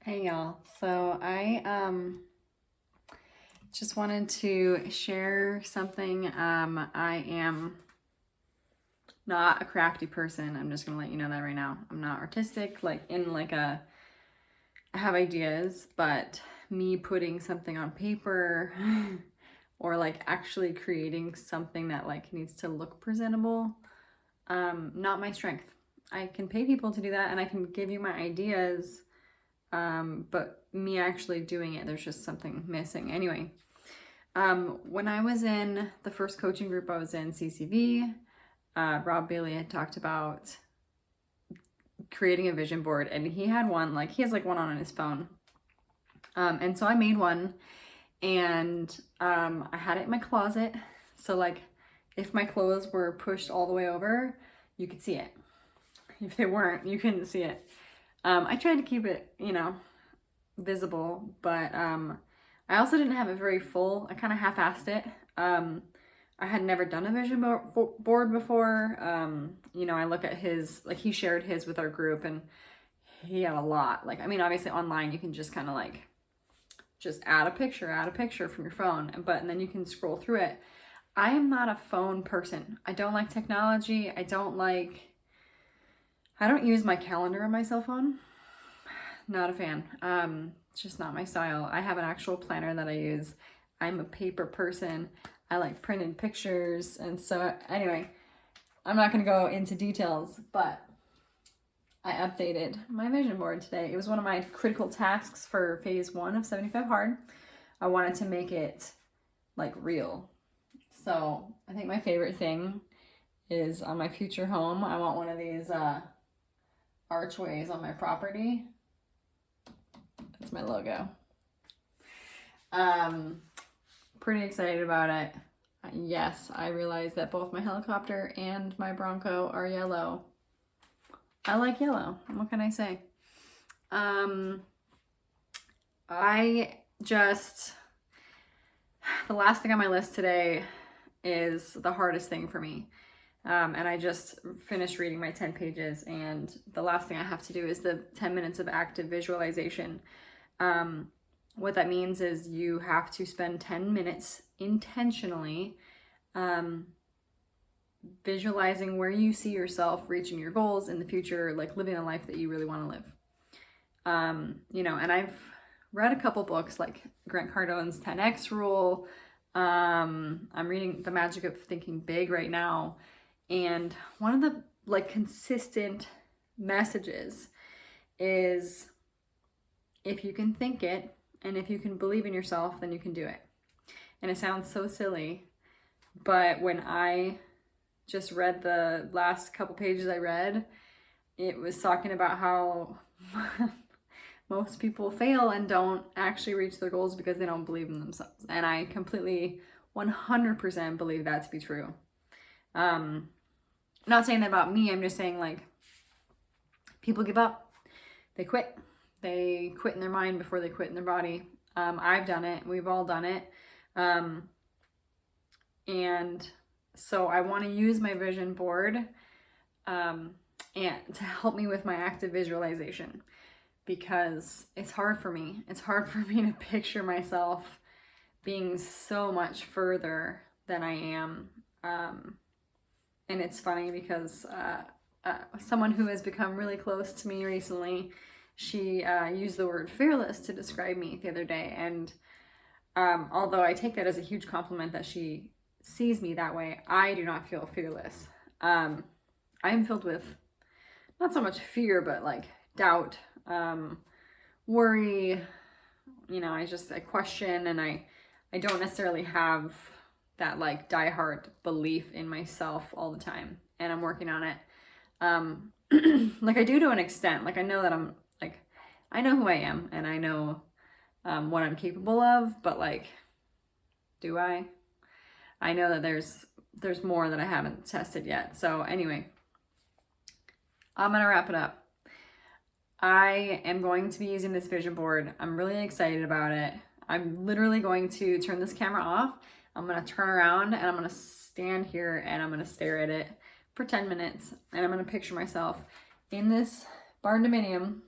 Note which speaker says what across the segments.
Speaker 1: Hey y'all. So I just wanted to share something. I am not a crafty person. I'm just gonna let you know that right now. I'm not artistic, I have ideas, but me putting something on paper or like actually creating something that like needs to look presentable, not my strength. I can pay people to do that and I can give you my ideas. But me actually doing it, there's just something missing. Anyway, when I was in the first coaching group I was in, CCV, Rob Bailey had talked about creating a vision board, and he had one, like he has like one on his phone. And so I made one, and I had it in my closet. So like if my clothes were pushed all the way over, you could see it. If they weren't, you couldn't see it. I tried to keep it, visible, but I also didn't have it very full. I kind of half-assed it. I had never done a vision board before. I look at his, like he shared his with our group, and he had a lot. Like, I mean, obviously online you can just kind of like just add a picture from your phone, and then you can scroll through it. I am not a phone person. I don't like technology. I don't use my calendar on my cell phone. Not a fan. It's just not my style. I have an actual planner that I use. I'm a paper person. I like printed pictures. And so anyway, I'm not going to go into details, but I updated my vision board today. It was one of my critical tasks for phase 1 of 75 Hard. I wanted to make it like real. So I think my favorite thing is on my future home, I want one of these archways on my property. That's my logo. Pretty excited about it. Yes, I realize that both my helicopter and my Bronco are yellow. I like yellow. What can I say? The last thing on my list today is the hardest thing for me. And I just finished reading my 10 pages, and the last thing I have to do is the 10 minutes of active visualization. What that means is you have to spend 10 minutes intentionally visualizing where you see yourself reaching your goals in the future, like living a life that you really want to live. And I've read a couple books like Grant Cardone's 10X rule. I'm reading The Magic of Thinking Big right now. And one of the like consistent messages is if you can think it and if you can believe in yourself, then you can do it. And it sounds so silly, but when I just read the last couple pages I read, it was talking about how most people fail and don't actually reach their goals because they don't believe in themselves. And I completely 100% believe that to be true. Not saying that about me, I'm just saying like people give up. They quit. They quit in their mind before they quit in their body. I've done it. We've all done it. And so I want to use my vision board and to help me with my active visualization, because it's hard for me. It's hard for me to picture myself being so much further than I am. And it's funny because someone who has become really close to me recently, she used the word fearless to describe me the other day. And although I take that as a huge compliment that she sees me that way, I do not feel fearless. I am filled with not so much fear, but like doubt, worry. I question, and I don't necessarily have that like diehard belief in myself all the time, and I'm working on it. Like I do to an extent. Like I know that I know who I am, and I know what I'm capable of, but like, do I? I know that there's more that I haven't tested yet. So anyway, I'm gonna wrap it up. I am going to be using this vision board. I'm really excited about it. I'm literally going to turn this camera off. I'm gonna turn around and I'm gonna stand here and I'm gonna stare at it for 10 minutes, and I'm gonna picture myself in this barn dominium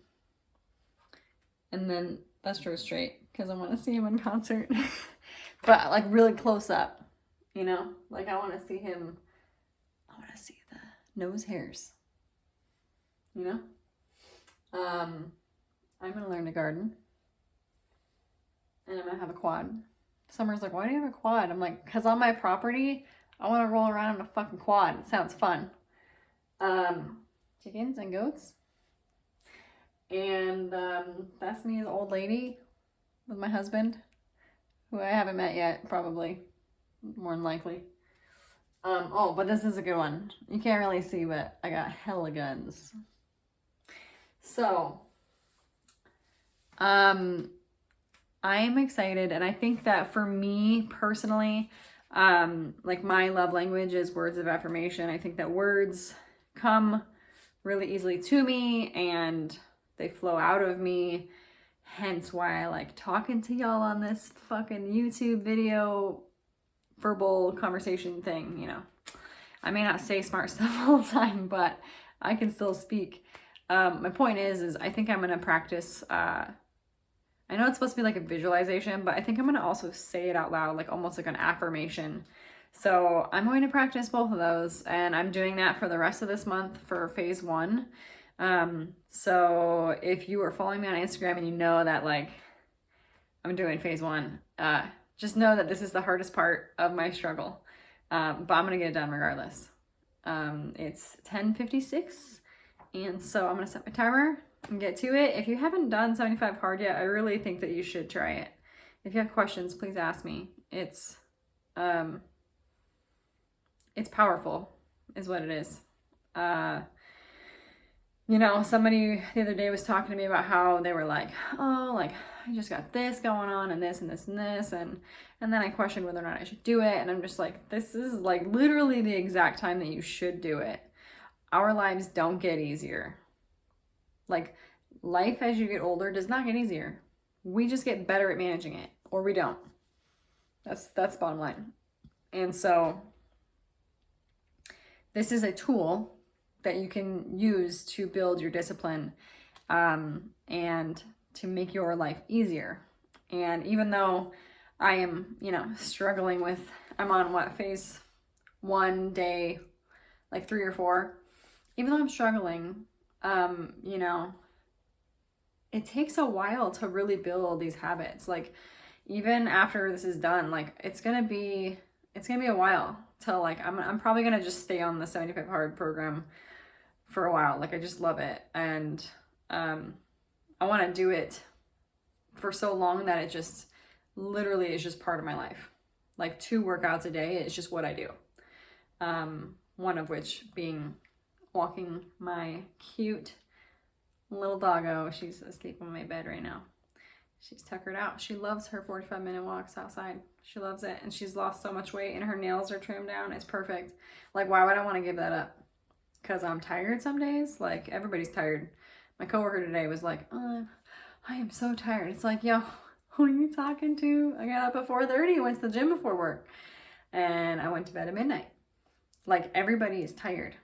Speaker 1: And then Thestro straight because I want to see him in concert. But like really close up, you know? Like I want to see him, I want to see the nose hairs, you know? I'm going to learn to garden. And I'm going to have a quad. Summer's like, why do you have a quad? I'm like, because on my property, I want to roll around in a fucking quad. It sounds fun. Chickens and goats. And that's me as an old lady with my husband, who I haven't met yet, probably, more than likely. Oh, but this is a good one. You can't really see, but I got hella guns. So, I'm excited, and I think that for me personally, like my love language is words of affirmation. I think that words come really easily to me, and they flow out of me, hence why I like talking to y'all on this fucking YouTube video verbal conversation thing, you know. I may not say smart stuff all the time, but I can still speak. My point is I think I'm going to practice, I know it's supposed to be like a visualization, but I think I'm going to also say it out loud, like almost like an affirmation. So I'm going to practice both of those, and I'm doing that for the rest of this month for phase 1. So if you are following me on Instagram and you know that like I'm doing phase 1, just know that this is the hardest part of my struggle. But I'm gonna get it done regardless. It's 10:56, and so I'm gonna set my timer and get to it. If you haven't done 75 hard yet, I really think that you should try it. If you have questions, please ask me. It's powerful, is what it is. You know, somebody the other day was talking to me about how they were like, oh, like, I just got this going on and this and this and this. And then I questioned whether or not I should do it. And I'm just like, this is like literally the exact time that you should do it. Our lives don't get easier. Like, life as you get older does not get easier. We just get better at managing it, or we don't. That's bottom line. And so this is a tool that you can use to build your discipline, and to make your life easier. And even though I am, you know, struggling with, I'm on what, phase 1 day, like 3 or 4, even though I'm struggling, you know, it takes a while to really build these habits. Like even after this is done, like it's gonna be a while till like, I'm probably gonna just stay on the 75 hard program for a while. Like I just love it, and I want to do it for so long that it just literally is just part of my life. Like 2 workouts a day is just what I do. One of which being walking my cute little doggo. She's asleep on my bed right now. She's tuckered out. She loves her 45-minute walks outside. She loves it, and she's lost so much weight, and her nails are trimmed down. It's perfect. Like, why would I want to give that up? Because I'm tired some days. Like, everybody's tired. My coworker today was like, I am so tired. It's like, yo, who are you talking to? I got up at 4:30, went to the gym before work, and I went to bed at midnight. Like, everybody is tired.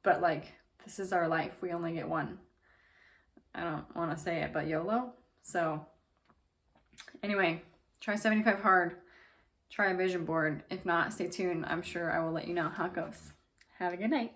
Speaker 1: But, like, this is our life. We only get one. I don't want to say it, but YOLO. So, anyway, try 75 hard. Try a vision board. If not, stay tuned. I'm sure I will let you know how it goes. Have a good night.